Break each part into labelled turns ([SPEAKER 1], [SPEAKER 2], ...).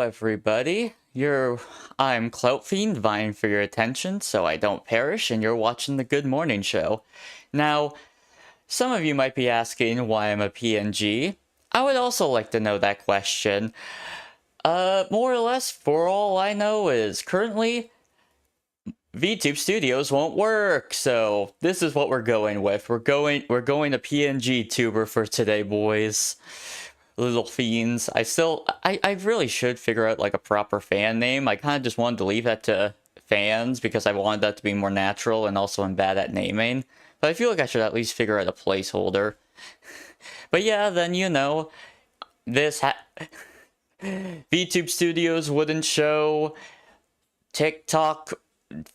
[SPEAKER 1] everybody. I'm Clout Fiend, vying for your attention so I don't perish, and you're watching the Good Morning Show. Now, some of you might be asking why I'm a PNG. I would also like to know that question. More or less, for all I know, is currently VTube Studios won't work, so this is what we're going with. We're going to PNG tuber for today, boys. Little fiends. I really should figure out like a proper fan name. I kind of just wanted to leave that to fans because I wanted that to be more natural, and also I'm bad at naming. But I feel like I should at least figure out a placeholder. But yeah, then this VTube Studios wouldn't show. TikTok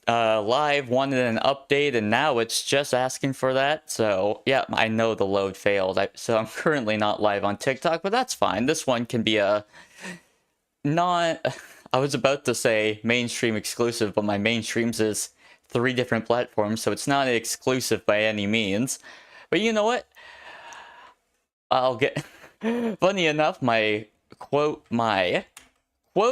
[SPEAKER 1] Live wanted an update, and now it's just asking for that. So yeah, I know the load failed, so I'm currently not live on TikTok, but that's fine. This one can be a I was about to say mainstream exclusive, but my mainstreams is 3 different platforms, so it's not exclusive by any means. But you know what? I'll get funny enough, my quote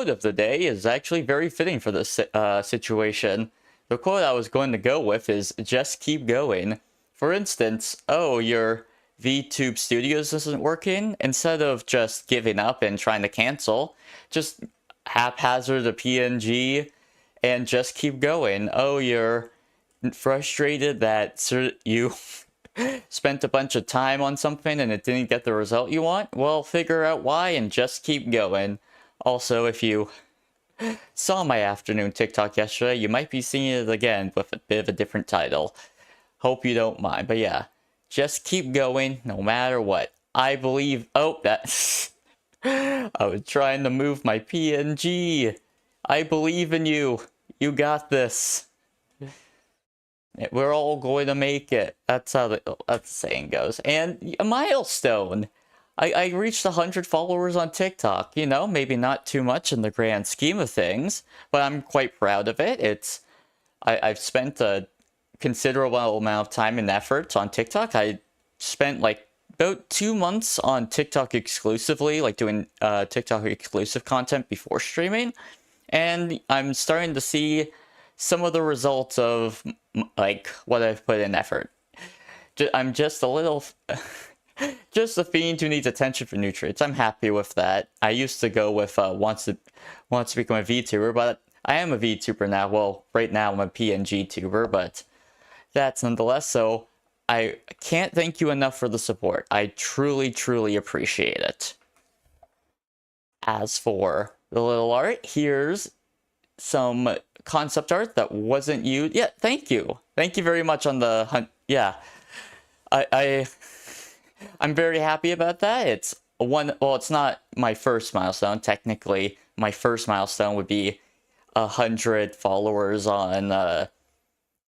[SPEAKER 1] of the day is actually very fitting for this situation. The quote I was going to go with is, just keep going. For instance, oh, your VTube Studios isn't working? Instead of just giving up and trying to cancel, just haphazard a PNG and just keep going. Oh, you're frustrated that you spent a bunch of time on something and it didn't get the result you want? Well, figure out why and just keep going. Also, if you saw my afternoon TikTok yesterday, you might be seeing it again with a bit of a different title. Hope you don't mind. But yeah, just keep going no matter what. I believe... Oh, that... I was trying to move my PNG. I believe in you. You got this. We're all going to make it. That's how the saying goes. And a milestone. I reached 100 followers on TikTok. You know, maybe not too much in the grand scheme of things, but I'm quite proud of it. I've spent a considerable amount of time and effort on TikTok. I spent like about 2 months on TikTok exclusively, like doing TikTok exclusive content before streaming, and I'm starting to see some of the results of like what I've put in effort. I'm just a little... just a fiend who needs attention for nutrients. I'm happy with that. I used to go with wants to become a VTuber, but I am a VTuber now. Well, right now I'm a PNG tuber, but that's nonetheless. So I can't thank you enough for the support. I truly, truly appreciate it. As for the little art, here's some concept art that wasn't used. Yeah, thank you. Thank you very much on the hunt. Yeah, I'm very happy about that. It's well, it's not my first milestone. Technically, my first milestone would be 100 followers on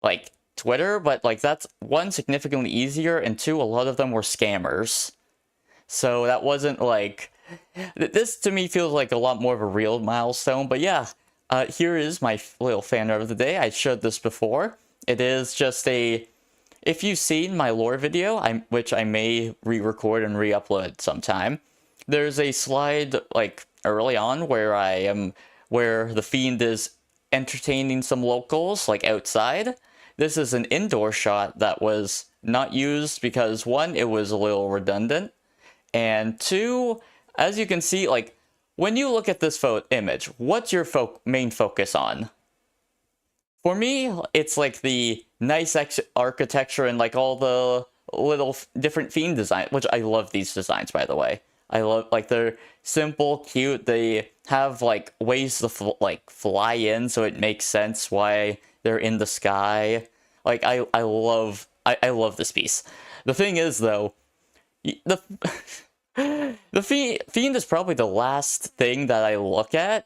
[SPEAKER 1] like Twitter, but like that's 1, significantly easier, and 2, a lot of them were scammers. So that wasn't like... This to me feels like a lot more of a real milestone. But yeah, here is my little fan art of the day. I showed this before. It is just a... If you've seen my lore video, which I may re-record and re-upload sometime, there's a slide like early on where the fiend is entertaining some locals like outside. This is an indoor shot that was not used because 1, it was a little redundant, and 2, as you can see, like when you look at this image, what's your main focus on? For me, it's like the nice architecture and like all the little different fiend design, which I love these designs, by the way. I love, like, they're simple, cute. They have like ways to fly in, so it makes sense why they're in the sky. Like I love this piece. The thing is though, the fiend is probably the last thing that I look at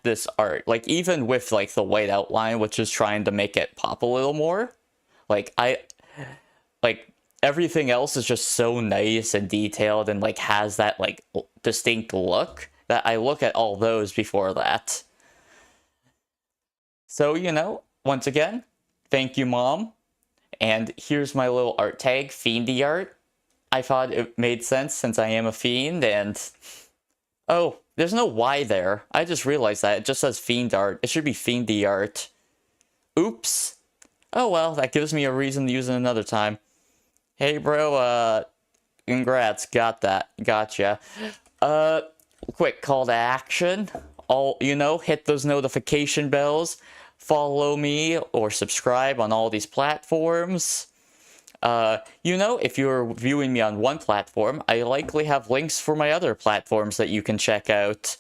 [SPEAKER 1] this art. Like, even with like the white outline, which is trying to make it pop a little more, like everything else is just so nice and detailed and like has that like distinct look that I look at all those before that. So, you know, once again, thank you, Mom. And here's my little art tag, Fiendy Art. I thought it made sense since I am a fiend, and... Oh, there's no Y there. I just realized that. It just says fiend art. It should be fiendy art. Oops. Oh well, that gives me a reason to use it another time. Hey bro, congrats, got that. Gotcha. Quick call to action. Hit those notification bells. Follow me or subscribe on all these platforms. If you're viewing me on one platform, I likely have links for my other platforms that you can check out.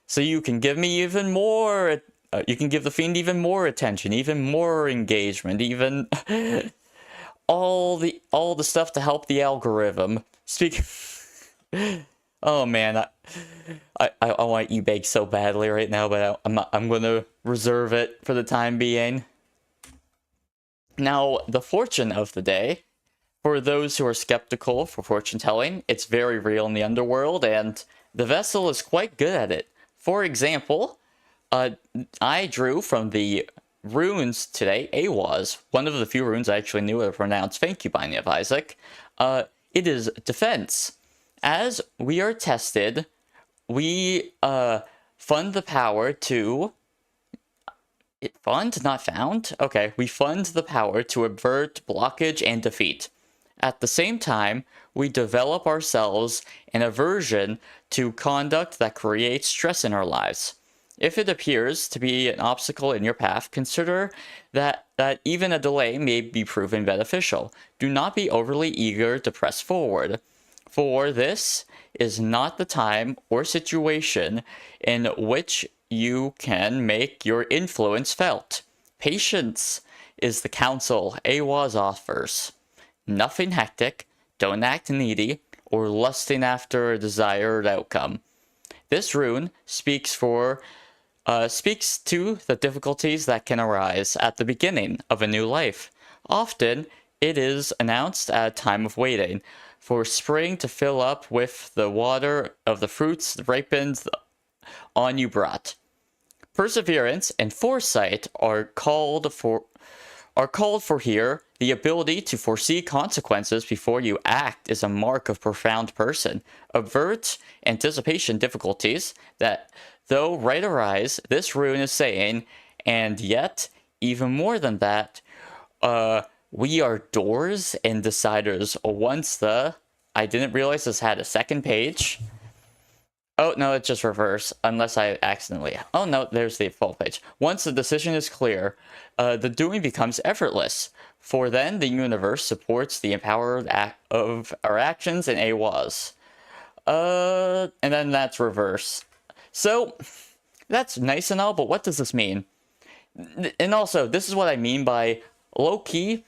[SPEAKER 1] So you can give me even more, you can give the Fiend even more attention, even more engagement, even all the stuff to help the algorithm. Oh man, I want e-bake so badly right now, but I'm gonna reserve it for the time being. Now, the fortune of the day, for those who are skeptical for fortune telling, it's very real in the underworld, and the vessel is quite good at it. For example, I drew from the runes today, Awaz, one of the few runes I actually knew how to pronounce. Thank you, Binding of Isaac. It is defense. As we are tested, we fund the power to... Fund? Not found? Okay, we fund the power to avert blockage and defeat. At the same time, we develop ourselves an aversion to conduct that creates stress in our lives. If it appears to be an obstacle in your path, consider that even a delay may be proven beneficial. Do not be overly eager to press forward, for this is not the time or situation in which you can make your influence felt. Patience is the counsel Awaz offers. Nothing hectic, don't act needy, or lusting after a desired outcome. This rune speaks to the difficulties that can arise at the beginning of a new life. Often, it is announced at a time of waiting, for spring to fill up with the water of the fruits ripened on you brought. Perseverance and foresight are called for here. The ability to foresee consequences before you act is a mark of profound person. Avert anticipation difficulties that, though right arise, this rune is saying, and yet, even more than that, we are doors and deciders. I didn't realize this had a second page. Oh, no, it's just reverse, unless I accidentally... Oh, no, there's the full page. Once the decision is clear, the doing becomes effortless, for then the universe supports the empowered of our actions in Awaz. And then that's reverse. So, that's nice and all, but what does this mean? And also, this is what I mean by low-key.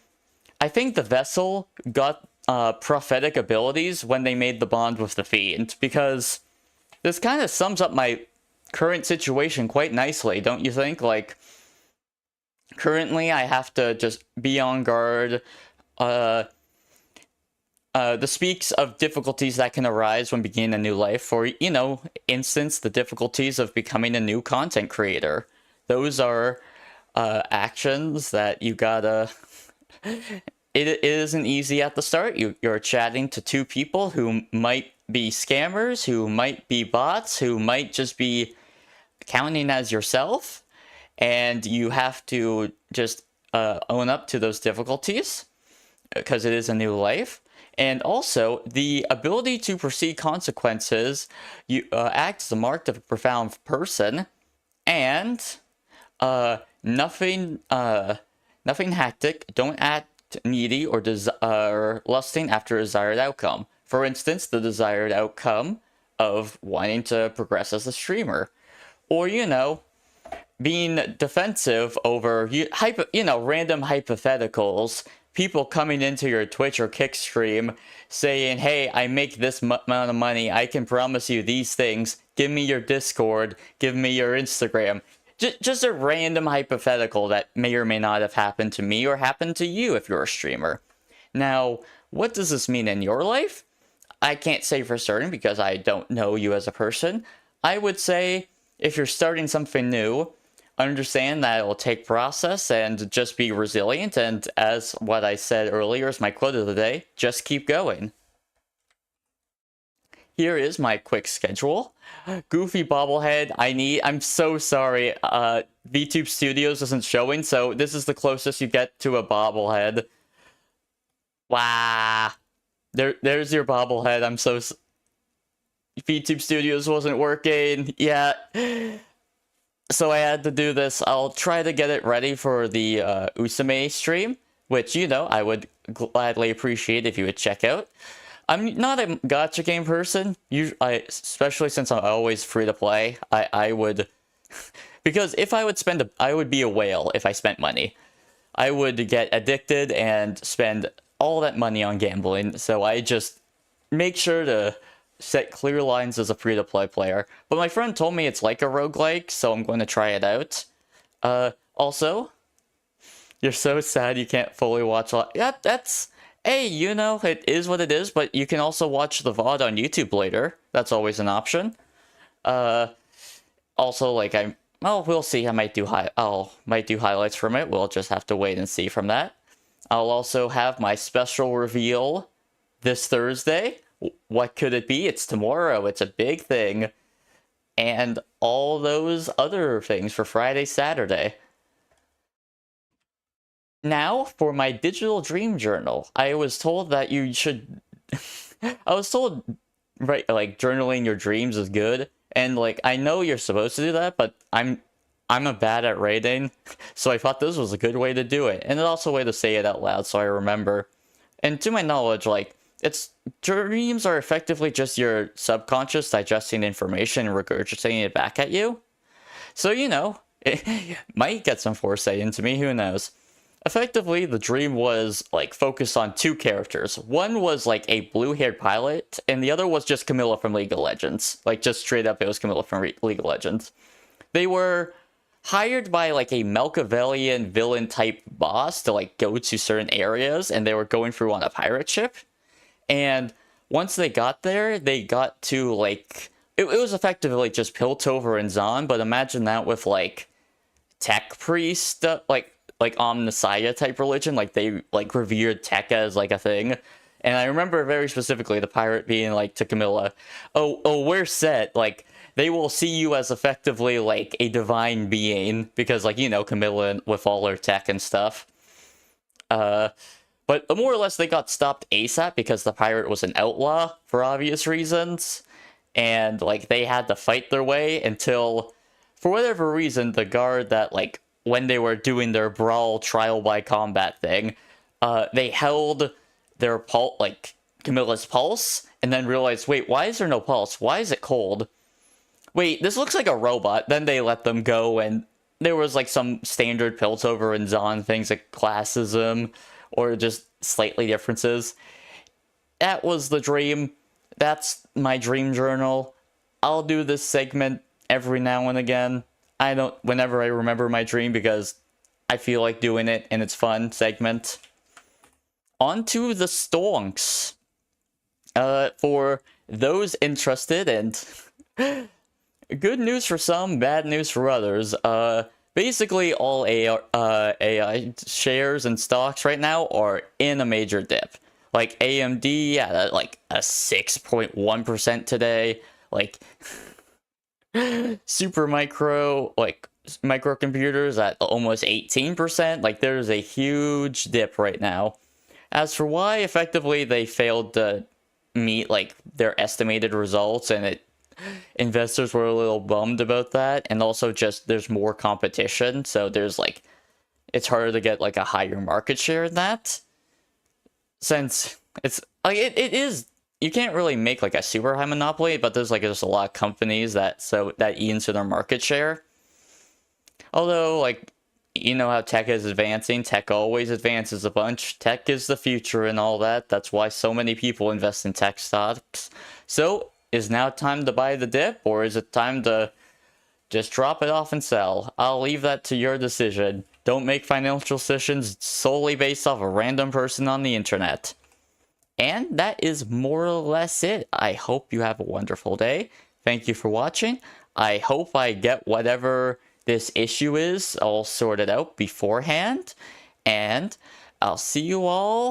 [SPEAKER 1] I think the vessel got prophetic abilities when they made the bond with the Fiend, because... this kind of sums up my current situation quite nicely, don't you think? Like, currently I have to just be on guard. This speaks of difficulties that can arise when beginning a new life. For, instance, the difficulties of becoming a new content creator. Those are actions that you gotta... It isn't easy at the start. You're chatting to two people who might be scammers, who might be bots, who might just be counting as yourself, and you have to just own up to those difficulties because it is a new life. And also, the ability to foresee consequences acts as a mark of a profound person, and nothing hectic, don't act needy or lusting after a desired outcome. For instance, the desired outcome of wanting to progress as a streamer. Or, being defensive over, random hypotheticals. People coming into your Twitch or Kick stream saying, hey, I make this amount of money. I can promise you these things. Give me your Discord. Give me your Instagram. Just a random hypothetical that may or may not have happened to me or happened to you if you're a streamer. Now, what does this mean in your life? I can't say for certain because I don't know you as a person. I would say if you're starting something new, understand that it will take process and just be resilient. And as what I said earlier is my quote of the day, just keep going. here is my quick schedule. Goofy bobblehead, I'm so sorry, VTube Studios isn't showing, so this is the closest you get to a bobblehead. Wow. There's your bobblehead, VTube Studios wasn't working, yeah. So I had to do this. I'll try to get it ready for the Usame stream, which, I would gladly appreciate if you would check out. I'm not a gacha game person, especially since I'm always free to play. I would, because if I would I would be a whale if I spent money. I would get addicted and spend all that money on gambling, so I just make sure to set clear lines as a free-to-play player. But my friend told me it's like a roguelike, so I'm going to try it out. Also, you're so sad you can't fully watch... Yeah, that's... Hey, it is what it is, but you can also watch the VOD on YouTube later. That's always an option. Also, we'll see. I might do highlights from it. We'll just have to wait and see from that. I'll also have my special reveal this Thursday. What could it be? It's tomorrow. It's a big thing. And all those other things for Friday, Saturday. Now, for my digital dream journal. I was told that you should... I was told, right, journaling your dreams is good. And, I know you're supposed to do that, but I'm a bad at writing. So I thought this was a good way to do it. And it's also a way to say it out loud so I remember. And to my knowledge, dreams are effectively just your subconscious digesting information and regurgitating it back at you. So, it might get some foresight into me, who knows. Effectively, the dream was, focused on two characters. One was, a blue-haired pilot, and the other was just Camilla from League of Legends. Just straight up, it was Camilla from League of Legends. They were hired by, a Machiavellian villain-type boss to, go to certain areas, and they were going through on a pirate ship. And once they got there, they got to, it was effectively just Piltover and Zahn, but imagine that with, tech priest, Omnissiah type religion, they, revered tech as, a thing. And I remember very specifically the pirate being, to Camilla, oh, we're set, they will see you as effectively, a divine being, because, Camilla with all her tech and stuff. But more or less, they got stopped ASAP because the pirate was an outlaw for obvious reasons. And, they had to fight their way until, for whatever reason, the guard that, when they were doing their brawl trial by combat thing, they held their Camilla's pulse, and then realized, wait, why is there no pulse? Why is it cold? Wait, this looks like a robot. Then they let them go, and there was, some standard Piltover and Zahn things, classism, or just slightly differences. That was the dream. That's my dream journal. I'll do this segment every now and again. Whenever I remember my dream, because I feel like doing it and it's fun segment. On to the stonks. For those interested, and good news for some, bad news for others. Basically, all AI shares and stocks right now are in a major dip. AMD at a 6.1% today. Supermicro, microcomputers at almost 18%. There's a huge dip right now. As for why, effectively, they failed to meet, their estimated results, and investors were a little bummed about that, and also just there's more competition, so there's it's harder to get a higher market share in that, since it's it is, you can't really make a super high monopoly, but there's just a lot of companies that eat into their market share. Although how tech is advancing, tech always advances a bunch. Tech is the future and all that. That's why so many people invest in tech stocks. So is now time to buy the dip, or is it time to just drop it off and sell? I'll leave that to your decision. Don't make financial decisions solely based off a random person on the internet. And that is more or less it. I hope you have a wonderful day. Thank you for watching. I hope I get whatever this issue is all sorted out beforehand. And I'll see you all